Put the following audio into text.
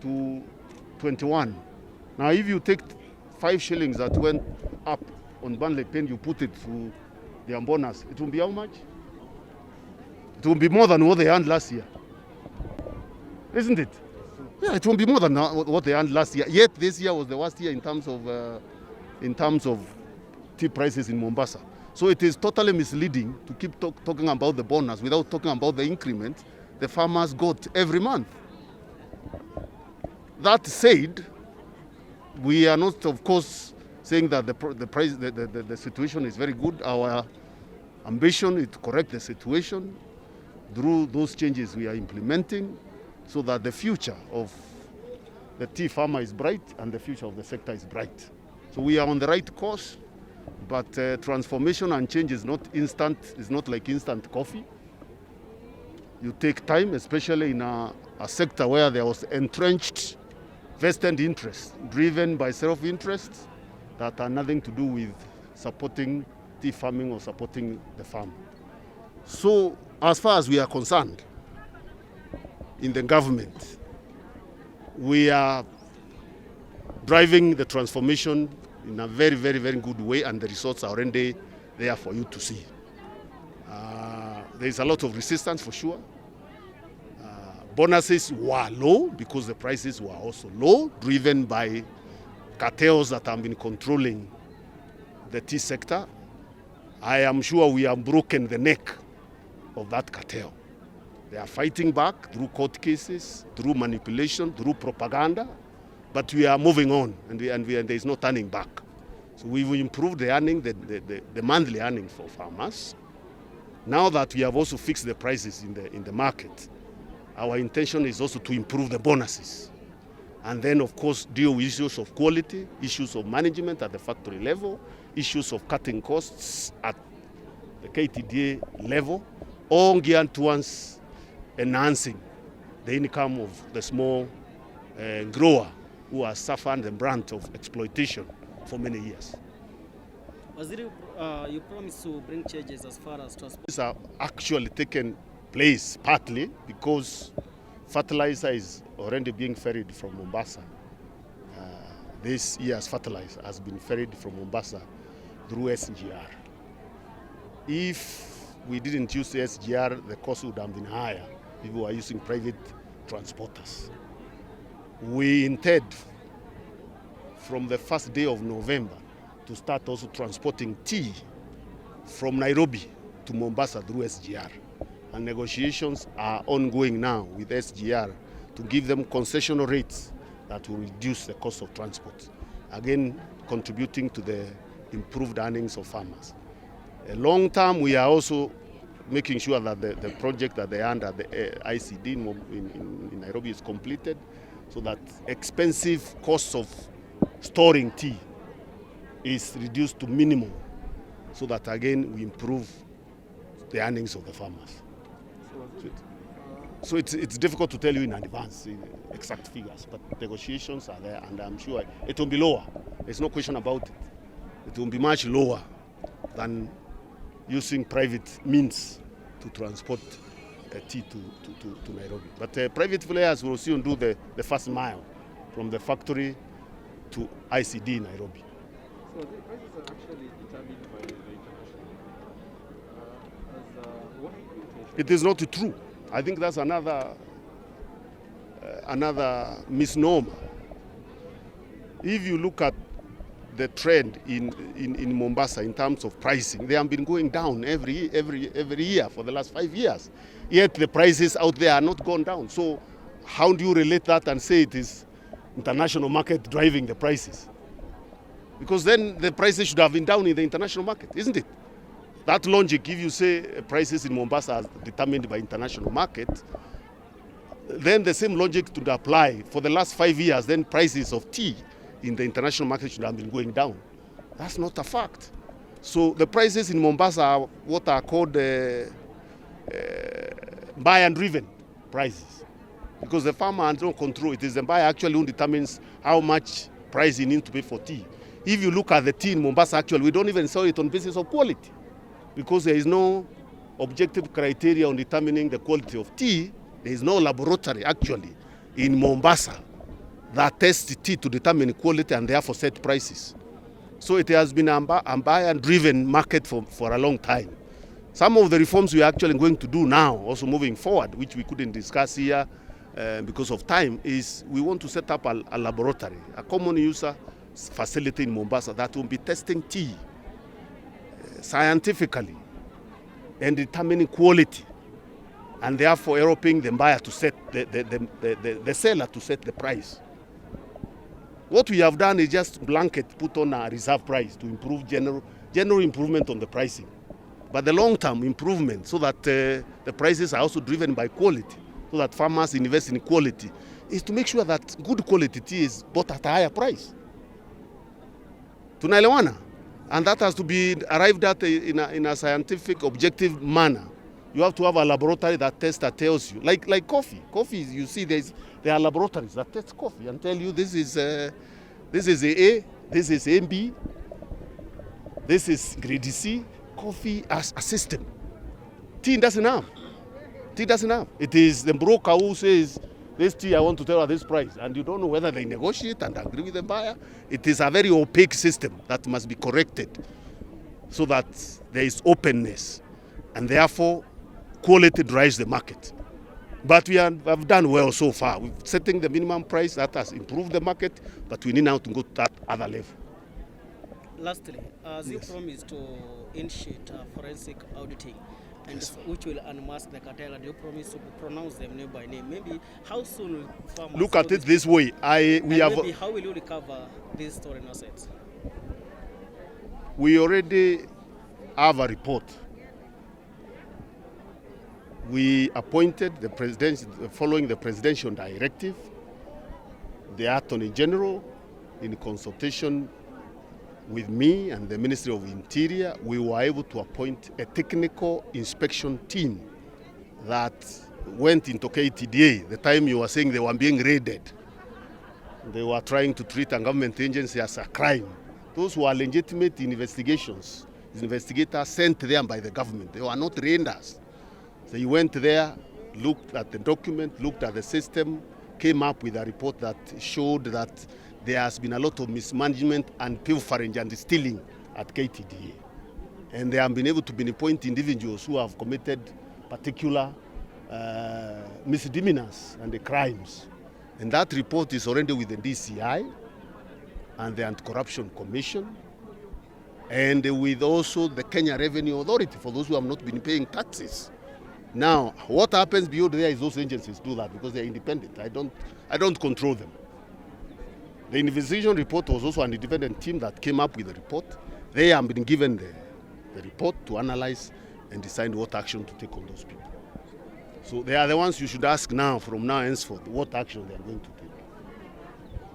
to 21. Now, if you take 5 shillings that went up on Burnley Pen, you put it to the bonus, it will be how much? It will be more than what they earned last year. Isn't it? Yeah, it will be more than what they earned last year. Yet this year was the worst year in terms of tea prices in Mombasa. So it is totally misleading to keep talking about the bonus without talking about the increment the farmers got every month. That said, we are not, of course, saying that the situation is very good. Our ambition is to correct the situation through those changes we are implementing so that the future of the tea farmer is bright and the future of the sector is bright. So we are on the right course, but transformation and change is not instant. It's not like instant coffee. You take time, especially in a sector where there was entrenched vested interest driven by self-interest that are nothing to do with supporting tea farming or supporting the farm. So as far as we are concerned, in the government, we are driving the transformation in a very, very, very good way, and the results are already there for you to see. There is a lot of resistance for sure. Bonuses were low because the prices were also low, driven by cartels that have been controlling the tea sector. I am sure we have broken the neck of that cartel. They are fighting back through court cases, through manipulation, through propaganda, but we are moving on, and there is no turning back. So we've improved the earning, the monthly earnings for farmers. Now that we have also fixed the prices in the market, our intention is also to improve the bonuses. And then, of course, deal with issues of quality, issues of management at the factory level, issues of cutting costs at the KTDA level, all geared towards enhancing the income of the small grower who has suffered the brunt of exploitation for many years. Waziri, you promised to bring changes as far as transport. These are actually taken place partly because fertilizer is already being ferried from Mombasa. This year's fertilizer has been ferried from Mombasa through SGR. If we didn't use SGR, the cost would have been higher if we were using private transporters. We intend from the first day of November to start also transporting tea from Nairobi to Mombasa through SGR. And negotiations are ongoing now with SGR to give them concessional rates that will reduce the cost of transport, again contributing to the improved earnings of farmers. Long term, we are also making sure that the project that they earned at the ICD in Nairobi is completed, so that expensive costs of storing tea is reduced to minimum, so that again we improve the earnings of the farmers. So it's difficult to tell you in advance exact figures, but negotiations are there, and I'm sure it will be lower. There's no question about it. It will be much lower than using private means to transport tea to Nairobi. But private players will soon do the first mile from the factory to ICD in Nairobi. So the prices are actually determined by the international. It is not true. I think that's another misnomer. If you look at the trend in Mombasa in terms of pricing, they have been going down every year for the last 5 years. Yet the prices out there are not gone down. So how do you relate that and say it is international market driving the prices? Because then the prices should have been down in the international market, isn't it? That logic, if you say prices in Mombasa are determined by international market, then the same logic would apply for the last 5 years. Then prices of tea in the international market should have been going down. That's not a fact. So the prices in Mombasa are what are called buyer-driven prices, because the farmer has no control. It is the buyer actually who determines how much price he needs to pay for tea. If you look at the tea in Mombasa, actually, we don't even sell it on basis of quality, because there is no objective criteria on determining the quality of tea. There is no laboratory actually in Mombasa that test tea to determine quality and therefore set prices. So it has been a buyer-driven market for a long time. Some of the reforms we are actually going to do now, also moving forward, which we couldn't discuss here because of time, is we want to set up a laboratory, a common user facility in Mombasa that will be testing tea scientifically and determining quality, and therefore helping the buyer to set the seller to set the price. What we have done is just blanket put on a reserve price to improve general improvement on the pricing. But the long-term improvement, so that the prices are also driven by quality, so that farmers invest in quality, is to make sure that good quality tea is bought at a higher price. Tunaelewana? And that has to be arrived at in a scientific, objective manner. You have to have a laboratory that tests, that tells you, like coffee. Coffee, you see, there are laboratories that test coffee and tell you this is A, this is MB, this is grade C. Coffee as a system. Tea doesn't have. Tea doesn't have. It is the broker who says, this tea I want to tell at this price, and you don't know whether they negotiate and agree with the buyer. It is a very opaque system that must be corrected so that there is openness, and therefore quality drives the market. But we have done well so far. We're setting the minimum price that has improved the market, but we need now to go to that other level. Lastly, as you promised to initiate forensic auditing, and which will unmask the cartel, and you promise to pronounce them name by name. Maybe how soon will farmers look at it this way? Maybe how will you recover these stolen assets? We already have a report. We appointed the president, following the presidential directive, the Attorney General, in consultation with me and the Ministry of Interior. We were able to appoint a technical inspection team that went into KTDA. The time you were saying they were being raided, they were trying to treat a government agency as a crime. Those were legitimate investigations. Investigators sent there by the government. They were not raiders. They went there, looked at the document, looked at the system, came up with a report that showed that there has been a lot of mismanagement and pilfering and stealing at KTDA. And they have been able to pinpoint individuals who have committed particular misdemeanors and the crimes. And that report is already with the DCI and the Anti-Corruption Commission, and with also the Kenya Revenue Authority for those who have not been paying taxes. Now, what happens beyond there is those agencies do that because they're independent. I don't control them. The investigation report was also an independent team that came up with the report. They have been given the report to analyze and decide what action to take on those people. So they are the ones you should ask now, from now henceforth, what action they are going to take.